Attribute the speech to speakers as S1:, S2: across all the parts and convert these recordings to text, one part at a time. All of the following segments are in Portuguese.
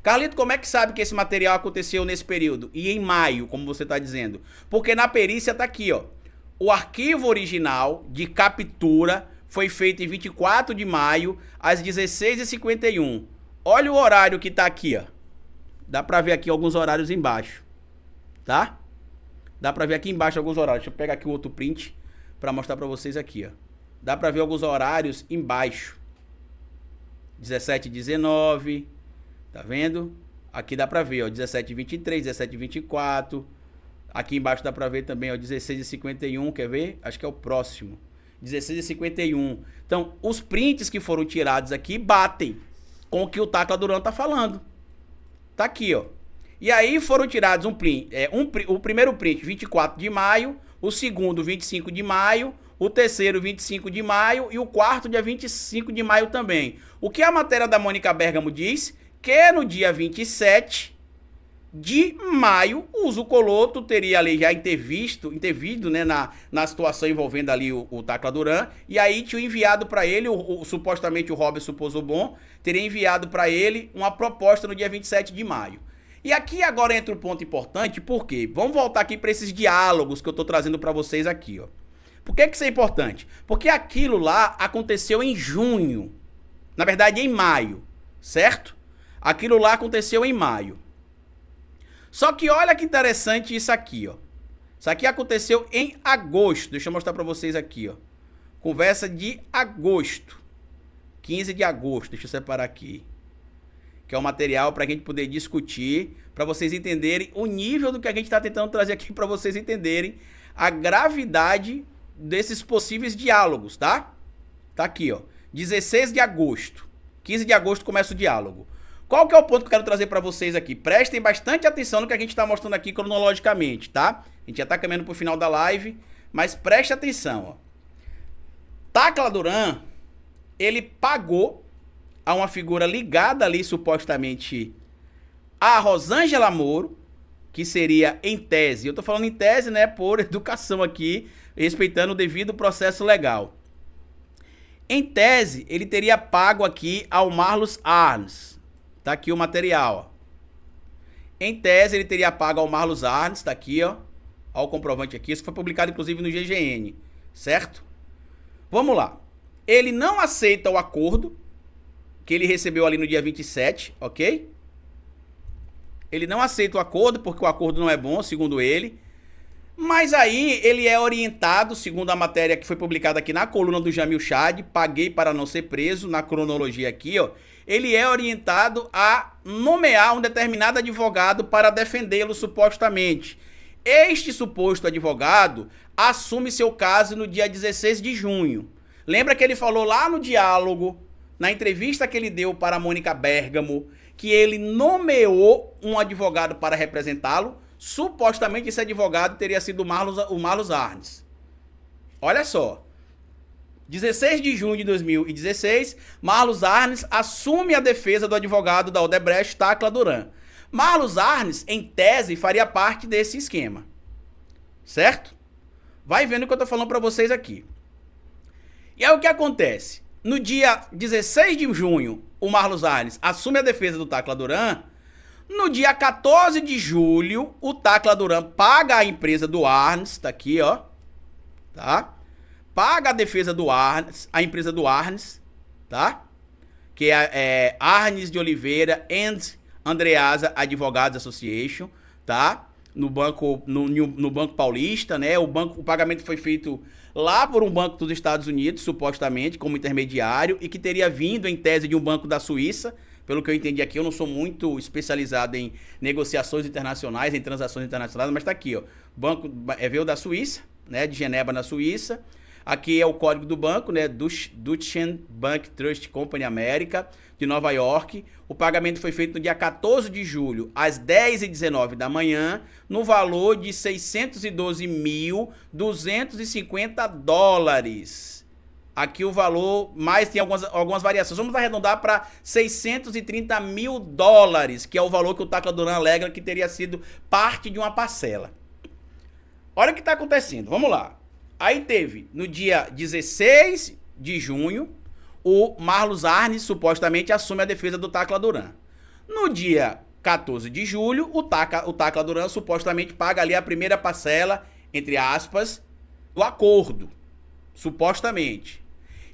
S1: Carlito, como é que sabe que esse material aconteceu nesse período? E em maio, como você está dizendo? Porque na perícia tá aqui, ó. O arquivo original de captura foi feito em 24 de maio, às 16h51. Olha o horário que tá aqui, ó. Dá pra ver aqui alguns horários embaixo, tá? Dá pra ver aqui embaixo alguns horários. Deixa eu pegar aqui o outro print pra mostrar pra vocês aqui, ó. Dá pra ver alguns horários embaixo. 17h19, tá vendo? Aqui dá pra ver, ó, 17h23, 17h24. Aqui embaixo dá pra ver também, ó, 16h51, quer ver? Acho que é o próximo. 16h51. Então, os prints que foram tirados aqui batem com o que o Tacla Duran tá falando. Tá aqui, ó. E aí foram tirados o primeiro print 24 de maio, o segundo 25 de maio, o terceiro 25 de maio e o quarto dia 25 de maio também. O que a matéria da Mônica Bergamo diz? Que no dia 27 de maio, o Zucoloto teria ali já intervido, né, na situação envolvendo ali o Tacla Duran, e aí tinha enviado para ele, supostamente o Robson Pozzobon, teria enviado para ele uma proposta no dia 27 de maio. E aqui agora entra um ponto importante, por quê? Vamos voltar aqui para esses diálogos que eu estou trazendo para vocês aqui, ó. Por que isso é importante? Porque aquilo lá aconteceu em junho, na verdade em maio, certo? Aquilo lá aconteceu em maio. Só que olha que interessante isso aqui, ó. Isso aqui aconteceu em agosto. Deixa eu mostrar pra vocês aqui, ó. Conversa de agosto. 15 de agosto. Deixa eu separar aqui. Que é o material pra gente poder discutir, pra vocês entenderem o nível do que a gente tá tentando trazer aqui pra vocês entenderem a gravidade desses possíveis diálogos, tá? Tá aqui, ó. 16 de agosto. 15 de agosto começa o diálogo. Qual que é o ponto que eu quero trazer para vocês aqui? Prestem bastante atenção no que a gente está mostrando aqui cronologicamente, tá? A gente já está caminhando para o final da live, mas preste atenção, ó. Tacla Duran, ele pagou a uma figura ligada ali, supostamente, a Rosângela Moro, que seria em tese, eu tô falando em tese, né, por educação aqui, respeitando o devido processo legal. Em tese, ele teria pago aqui ao Marlos Arnes. Tá aqui o material, ó. Em tese, ele teria pago ao Marlos Arnes, tá aqui, ó. Ó o comprovante aqui, isso foi publicado inclusive no GGN, certo? Vamos lá. Ele não aceita o acordo que ele recebeu ali no dia 27, ok? Ele não aceita o acordo porque o acordo não é bom, segundo ele. Mas aí ele é orientado, segundo a matéria que foi publicada aqui na coluna do Jamil Chad, paguei para não ser preso, na cronologia aqui, ó. Ele é orientado a nomear um determinado advogado para defendê-lo supostamente. Este suposto advogado assume seu caso no dia 16 de junho. Lembra que ele falou lá no diálogo, na entrevista que ele deu para a Mônica Bergamo, que ele nomeou um advogado para representá-lo? Supostamente esse advogado teria sido o Marlos Arnes. Olha só. 16 de junho de 2016, Marlos Arnes assume a defesa do advogado da Odebrecht, Tacla Duran. Marlos Arnes, em tese, faria parte desse esquema. Certo? Vai vendo o que eu tô falando pra vocês aqui. E aí o que acontece? No dia 16 de junho, o Marlos Arnes assume a defesa do Tacla Duran. No dia 14 de julho, o Tacla Duran paga a empresa do Arnes, tá aqui, ó. Tá? Paga a defesa do Arnes, a empresa do Arnes, tá? Que é Arnes de Oliveira and Andreasa Advogados Association, tá? No Banco Paulista, né? O pagamento foi feito lá por um banco dos Estados Unidos, supostamente, como intermediário, e que teria vindo em tese de um banco da Suíça. Pelo que eu entendi aqui, eu não sou muito especializado em negociações internacionais, em transações internacionais, mas tá aqui, ó. Banco veio da Suíça, né? De Genebra, na Suíça. Aqui é o código do banco, né? Deutsche Bank Trust Company América, de Nova York. O pagamento foi feito no dia 14 de julho, às 10h19 da manhã, no valor de $602.250. Aqui o valor, mais tem algumas variações. Vamos arredondar para $630 mil, que é o valor que o Tacla Duran alega que teria sido parte de uma parcela. Olha o que está acontecendo, vamos lá. Aí teve, no dia 16 de junho, o Marlos Arnes supostamente assume a defesa do Tacla Duran. No dia 14 de julho, o Tacla Duran supostamente paga ali a primeira parcela, entre aspas, do acordo. Supostamente.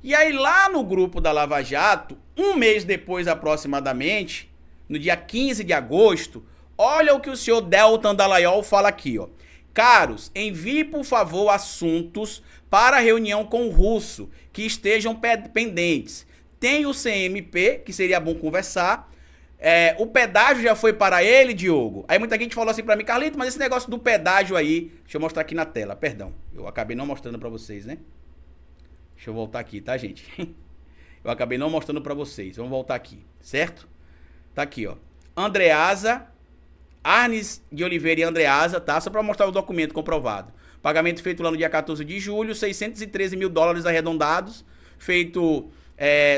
S1: E aí lá no grupo da Lava Jato, um mês depois aproximadamente, no dia 15 de agosto, olha o que o senhor Deltan Dallagnol fala aqui, ó. Caros, envie por favor assuntos para a reunião com o Russo que estejam pendentes. Tem o CMP, que seria bom conversar. O pedágio já foi para ele, Diogo? Aí muita gente falou assim pra mim, Carlito, mas esse negócio do pedágio aí... Deixa eu mostrar aqui na tela, perdão. Eu acabei não mostrando pra vocês, né? Deixa eu voltar aqui, tá, gente? Eu acabei não mostrando pra vocês. Vamos voltar aqui, certo? Tá aqui, ó. Andreasa, Arnes de Oliveira e Andreasa, tá? Só pra mostrar o documento comprovado. Pagamento feito lá no dia 14 de julho, 613 mil dólares arredondados. Feito,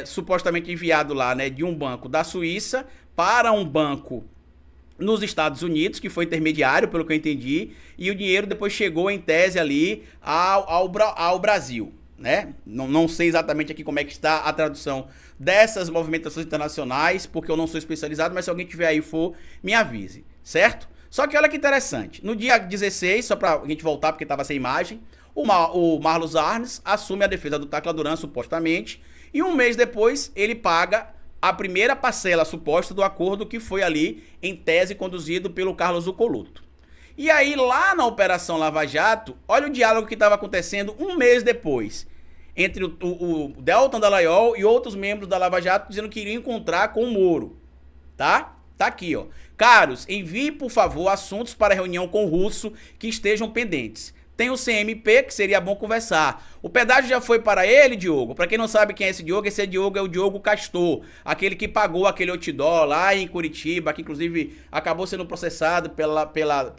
S1: supostamente enviado lá, né? De um banco da Suíça para um banco nos Estados Unidos, que foi intermediário, pelo que eu entendi. E o dinheiro depois chegou em tese ali ao Brasil. Né? Não sei exatamente aqui como é que está a tradução dessas movimentações internacionais, porque eu não sou especializado, mas se alguém tiver aí for, me avise, certo? Só que olha que interessante, no dia 16, só pra gente voltar porque estava sem imagem, o Marlos Arnes assume a defesa do Tacla Duran, supostamente, e um mês depois ele paga a primeira parcela suposta do acordo que foi ali, em tese, conduzido pelo Carlos Zucoluto. E aí, lá na Operação Lava Jato, olha o diálogo que estava acontecendo um mês depois, entre o Deltan Dallagnol e outros membros da Lava Jato, dizendo que iriam encontrar com o Moro, tá? Tá aqui, ó. Caros, envie, por favor, assuntos para reunião com o Russo que estejam pendentes. Tem o CMP, que seria bom conversar. O pedágio já foi para ele, Diogo? Para quem não sabe quem é esse Diogo é o Diogo Castor, aquele que pagou aquele outdoor lá em Curitiba, que inclusive acabou sendo processado pelo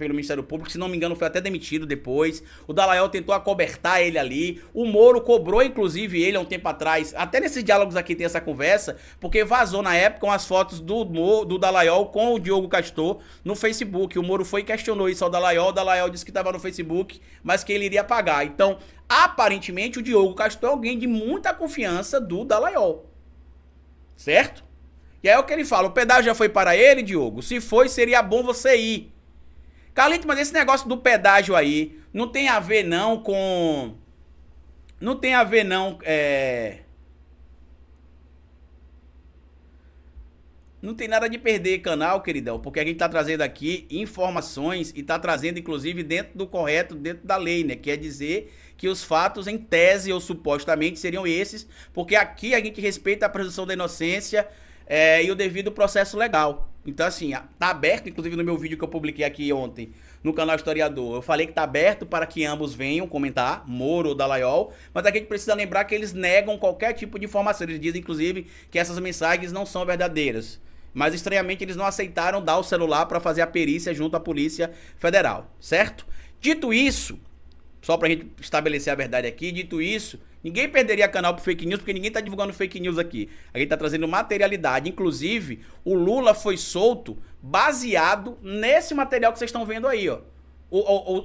S1: Ministério Público, se não me engano foi até demitido depois. O Dallagnol tentou acobertar ele ali. O Moro cobrou inclusive ele há um tempo atrás, até nesses diálogos aqui tem essa conversa, porque vazou na época umas fotos do Dallagnol com o Diogo Castor no Facebook. O Moro foi e questionou isso ao Dallagnol, o Dallagnol disse que estava no Facebook, mas que ele iria pagar. Então, aparentemente, o Diogo Castor é alguém de muita confiança do Dallagnol. Certo? E aí é o que ele fala, o pedágio já foi para ele, Diogo? Se foi, seria bom você ir. Carlito, mas esse negócio do pedágio aí, não tem a ver não com... Não tem a ver não, Não tem nada de perder canal, queridão, porque a gente tá trazendo aqui informações e tá trazendo, inclusive, dentro do correto, dentro da lei, né? Quer dizer que os fatos, em tese ou supostamente, seriam esses, porque aqui a gente respeita a presunção da inocência e o devido processo legal. Então, assim, tá aberto, inclusive no meu vídeo que eu publiquei aqui ontem, no canal Historiador, eu falei que tá aberto para que ambos venham comentar, Moro ou Dallagnol, mas aqui a gente precisa lembrar que eles negam qualquer tipo de informação. Eles dizem, inclusive, que essas mensagens não são verdadeiras. Mas, estranhamente, eles não aceitaram dar o celular para fazer a perícia junto à Polícia Federal, certo? Dito isso, só pra gente estabelecer a verdade aqui, dito isso, ninguém perderia canal por fake news, porque ninguém tá divulgando fake news aqui. A gente tá trazendo materialidade. Inclusive, o Lula foi solto baseado nesse material que vocês estão vendo aí, ó.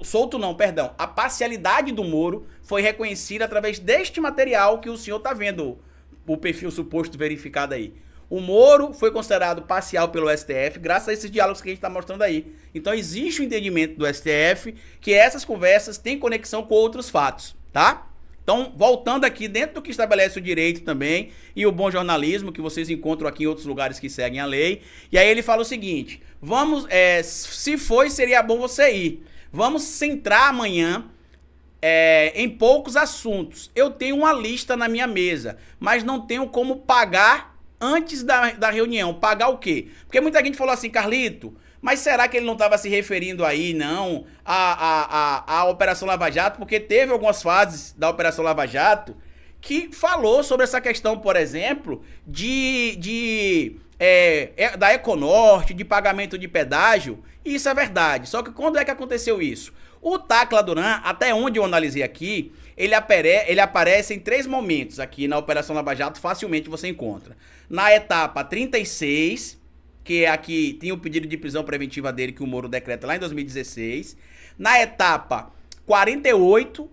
S1: Solto não, perdão. A parcialidade do Moro foi reconhecida através deste material que o senhor tá vendo, o perfil suposto verificado aí. O Moro foi considerado parcial pelo STF graças a esses diálogos que a gente está mostrando aí. Então existe um entendimento do STF que essas conversas têm conexão com outros fatos, tá? Então, voltando aqui dentro do que estabelece o direito também e o bom jornalismo, que vocês encontram aqui em outros lugares que seguem a lei. E aí ele fala o seguinte, se foi, seria bom você ir. Vamos centrar amanhã em poucos assuntos. Eu tenho uma lista na minha mesa, mas não tenho como pagar antes da reunião. Pagar o quê? Porque muita gente falou assim, Carlito, mas será que ele não estava se referindo aí, não, à Operação Lava Jato? Porque teve algumas fases da Operação Lava Jato que falou sobre essa questão, por exemplo, da Econorte, de pagamento de pedágio. E isso é verdade. Só que quando é que aconteceu isso? O Tacla Duran, até onde eu analisei aqui, ele aparece em 3 momentos aqui na Operação Lava Jato, facilmente você encontra. Na etapa 36, que é aqui, tem o pedido de prisão preventiva dele que o Moro decreta lá em 2016. Na etapa 48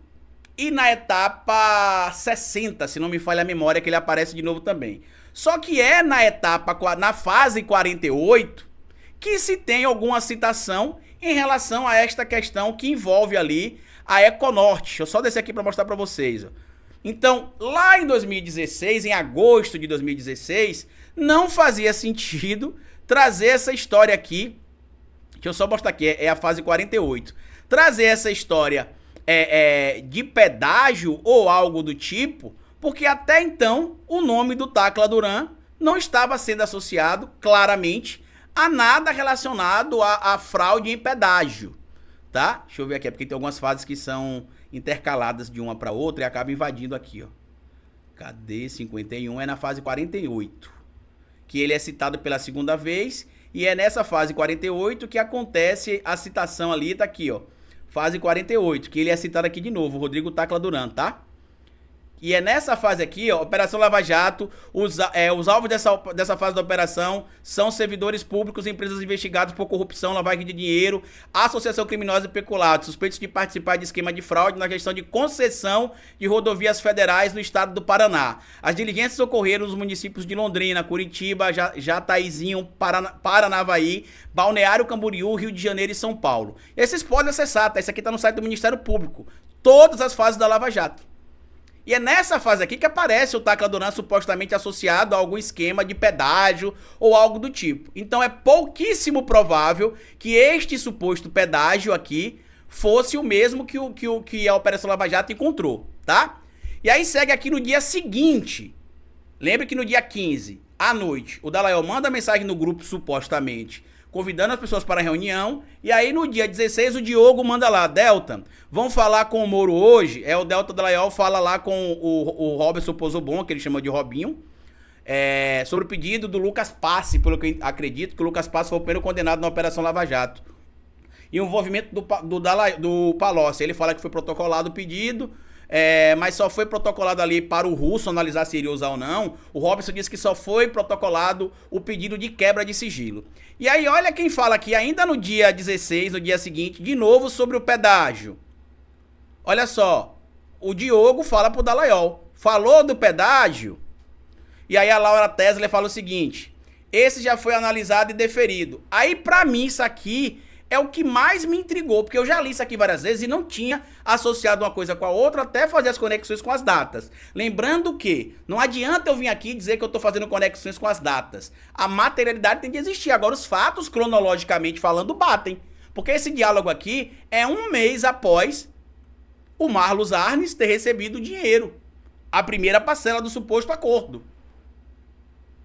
S1: e na etapa 60, se não me falha a memória, que ele aparece de novo também. Só que é na fase 48 que se tem alguma citação em relação a esta questão que envolve ali a Econorte. Deixa eu só descer aqui para mostrar para vocês. Ó. Então, lá em 2016, em agosto de 2016, não fazia sentido trazer essa história aqui. Deixa eu só mostrar aqui, é a fase 48. Trazer essa história de pedágio ou algo do tipo, porque até então o nome do Tacla Duran não estava sendo associado claramente a nada relacionado a fraude em pedágio, tá? Deixa eu ver aqui, porque tem algumas fases que são intercaladas de uma para outra e acaba invadindo aqui, ó. Cadê 51? É na fase 48, que ele é citado pela segunda vez, e é nessa fase 48 que acontece a citação ali, tá aqui, ó. Fase 48, que ele é citado aqui de novo, Rodrigo Tacla Duran, tá? E é nessa fase aqui, ó, Operação Lava Jato, os alvos dessa fase da operação são servidores públicos, empresas investigadas por corrupção, lavagem de dinheiro, associação criminosa e peculato, suspeitos de participar de esquema de fraude na questão de concessão de rodovias federais no estado do Paraná. As diligências ocorreram nos municípios de Londrina, Curitiba, Jataizinho, Paranavaí, Balneário Camboriú, Rio de Janeiro e São Paulo. Esses podem acessar, tá? Isso aqui tá no site do Ministério Público. Todas as fases da Lava Jato. E é nessa fase aqui que aparece o Tacla Duran supostamente associado a algum esquema de pedágio ou algo do tipo. Então é pouquíssimo provável que este suposto pedágio aqui fosse o mesmo que a Operação Lava Jato encontrou, tá? E aí segue aqui no dia seguinte. Lembre que no dia 15, à noite, o Dallagnol manda mensagem no grupo, supostamente, convidando as pessoas para a reunião, e aí no dia 16 o Diogo manda lá, Delta, vamos falar com o Moro hoje? O Delta Dallagnol fala lá com o Robertson Pozobon, que ele chama de Robinho, sobre o pedido do Lucas Passe, pelo que eu acredito que o Lucas Passe foi o primeiro condenado na Operação Lava Jato. E o envolvimento do Palocci, ele fala que foi protocolado o pedido, mas só foi protocolado ali para o russo analisar se iria usar ou não. O Robson disse que só foi protocolado o pedido de quebra de sigilo. E aí olha quem fala aqui ainda no dia 16, no dia seguinte, de novo sobre o pedágio. Olha só, o Diogo fala pro Dallagnol, falou do pedágio, e aí a Laura Tesler fala o seguinte, esse já foi analisado e deferido. Aí pra mim isso aqui é o que mais me intrigou, porque eu já li isso aqui várias vezes e não tinha associado uma coisa com a outra, até fazer as conexões com as datas. Lembrando que não adianta eu vir aqui dizer que eu estou fazendo conexões com as datas. A materialidade tem que existir. Agora, os fatos, cronologicamente falando, batem. Porque esse diálogo aqui é um mês após o Marlos Arnes ter recebido o dinheiro. A primeira parcela do suposto acordo.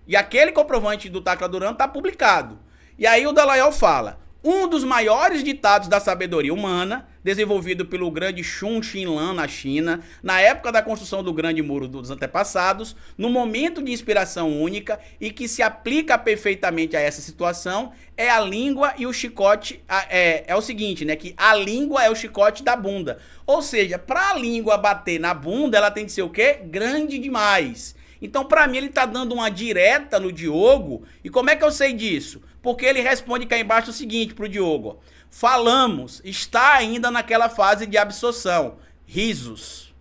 S1: E aquele comprovante do Tacla Duran está publicado. E aí o Dallagnol fala... Um dos maiores ditados da sabedoria humana, desenvolvido pelo grande Xun Xinlan na China, na época da construção do grande muro dos antepassados, no momento de inspiração única e que se aplica perfeitamente a essa situação, é a língua e o chicote, é o seguinte, né, que a língua é o chicote da bunda. Ou seja, para a língua bater na bunda, ela tem que ser o quê? Grande demais. Então, para mim, ele tá dando uma direta no Diogo. E como é que eu sei disso? Porque ele responde cá embaixo o seguinte pro Diogo. Falamos, está ainda naquela fase de absorção. Risos.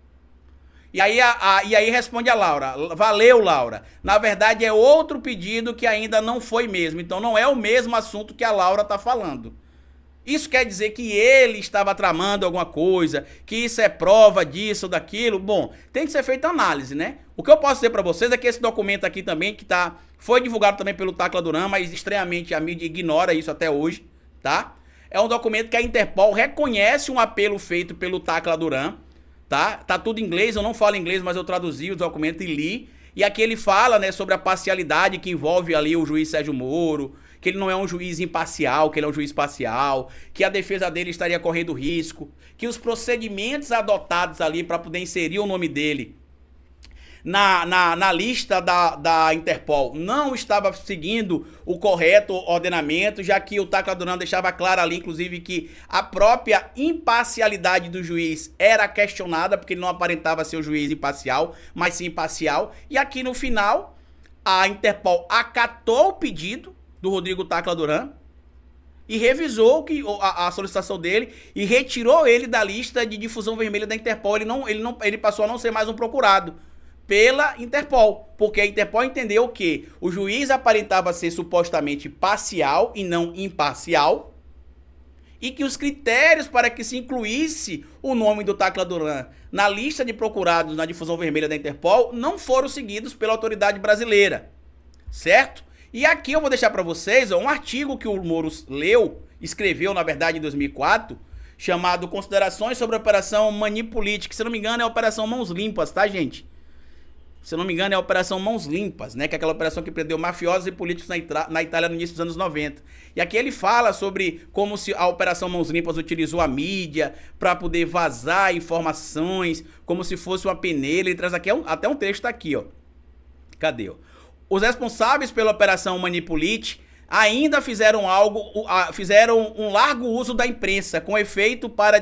S1: E aí responde a Laura. Valeu, Laura. Na verdade, é outro pedido que ainda não foi mesmo. Então, não é o mesmo assunto que a Laura tá falando. Isso quer dizer que ele estava tramando alguma coisa, que isso é prova disso ou daquilo. Bom, tem que ser feita análise, né? O que eu posso dizer para vocês é que esse documento aqui também, foi divulgado também pelo Tacla Duran, mas estranhamente a mídia ignora isso até hoje, tá? É um documento que a Interpol reconhece um apelo feito pelo Tacla Duran, tá? Tá tudo em inglês, eu não falo inglês, mas eu traduzi o documento e li. E aqui ele fala, né, sobre a parcialidade que envolve ali o juiz Sérgio Moro, que ele não é um juiz imparcial, que ele é um juiz parcial, que a defesa dele estaria correndo risco, que os procedimentos adotados ali para poder inserir o nome dele na lista da Interpol não estava seguindo o correto ordenamento, já que o Tacla Duran deixava claro ali, inclusive, que a própria imparcialidade do juiz era questionada, porque ele não aparentava ser um juiz imparcial, mas sim imparcial. E aqui no final, a Interpol acatou o pedido do Rodrigo Tacla Duran e revisou a solicitação dele e retirou ele da lista de difusão vermelha da Interpol. Ele passou a não ser mais um procurado. pela Interpol, porque a Interpol entendeu que o juiz aparentava ser supostamente parcial e não imparcial, e que os critérios para que se incluísse o nome do Tacla Duran na lista de procurados na difusão vermelha da Interpol não foram seguidos pela autoridade brasileira, certo? E aqui eu vou deixar para vocês um artigo que o Moro escreveu, na verdade, em 2004, chamado Considerações sobre a Operação Manipulite, que, se não me engano, é a Operação Mãos Limpas, tá, gente? Se não me engano, é a Operação Mãos Limpas, né? Que é aquela operação que prendeu mafiosos e políticos na Itália no início dos anos 90. E aqui ele fala sobre como se a Operação Mãos Limpas utilizou a mídia para poder vazar informações, como se fosse uma peneira. Ele traz aqui, até um trecho, tá aqui, ó. Cadê, ó? Os responsáveis pela Operação Manipulite ainda fizeram um largo uso da imprensa, com efeito para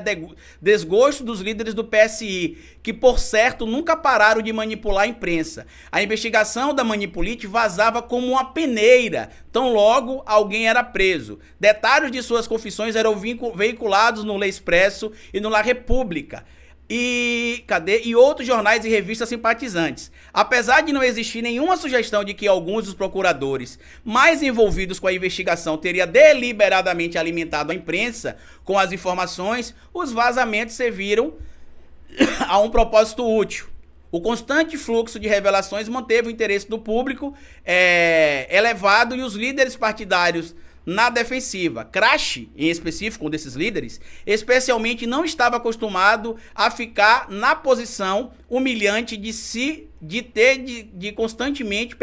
S1: desgosto dos líderes do PSI, que, por certo, nunca pararam de manipular a imprensa. A investigação da Manipulite vazava como uma peneira, tão logo alguém era preso. Detalhes de suas confissões eram veiculados no L'Expresso e no La Repubblica. E outros jornais e revistas simpatizantes. Apesar de não existir nenhuma sugestão de que alguns dos procuradores mais envolvidos com a investigação teria deliberadamente alimentado a imprensa com as informações, os vazamentos serviram a um propósito útil. O constante fluxo de revelações manteve o interesse do público elevado e os líderes partidários na defensiva. Crash, em específico, um desses líderes, especialmente não estava acostumado a ficar na posição humilhante de constantemente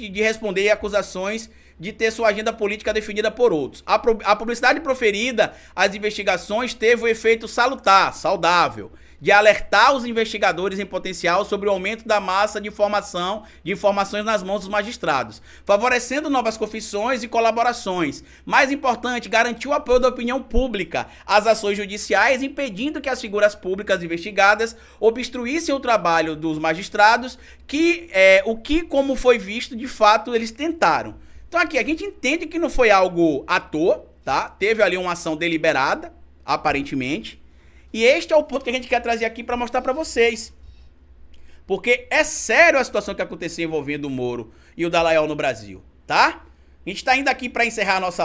S1: de responder a acusações de ter sua agenda política definida por outros. A publicidade proferida às investigações teve o efeito saudável, de alertar os investigadores em potencial sobre o aumento da massa de informações nas mãos dos magistrados, favorecendo novas confissões e colaborações. Mais importante, garantiu o apoio da opinião pública às ações judiciais, impedindo que as figuras públicas investigadas obstruíssem o trabalho dos magistrados, como foi visto, de fato, eles tentaram. Então aqui, a gente entende que não foi algo à toa, tá? Teve ali uma ação deliberada, aparentemente. E este é o ponto que a gente quer trazer aqui para mostrar para vocês. Porque é sério a situação que aconteceu envolvendo o Moro e o Dallagnol no Brasil, tá? A gente está indo aqui para encerrar a nossa live.